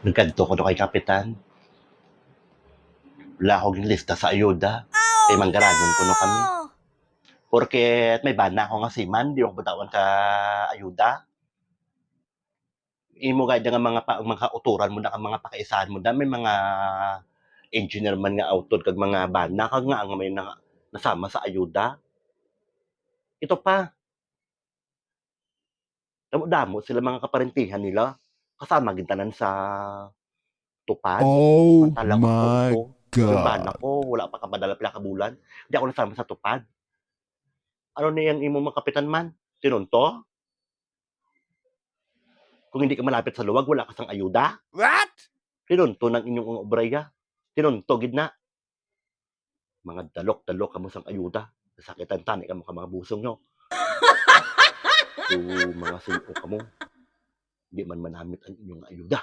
Nagkadto ko na kay kapitan. Wala akong lista sa ayuda. Kay manggaranon ko no kami. Porket may bana ako nga siman, di ako batawan ka ayuda. Imo gayud nga mga uturan mo na kang mga pakaisahan mo da may mga engineer man nga awtod kag mga bana kag nga may nasama sa ayuda. Ito pa, damo-damo sila mga kaparentihan nila. Kasama gid tanan sa tupad. Oh Mantala ko my to. Yung bana God. ko, wala pa kapadala pila ka bulan. Di ako nasama sa tupad. Ano na yung imo mga kapitan man? Tinunto? Kung hindi ka malapit sa luwag, wala ka sang ayuda? What? Tinunto ng inyong obraya. Tinunto gid na. Mga dalok-dalok kamo sang ayuda. Sakitan tani kamo ka mga busong nyo. So, mga sino kamo. Di man manamit ang inyong ayuda.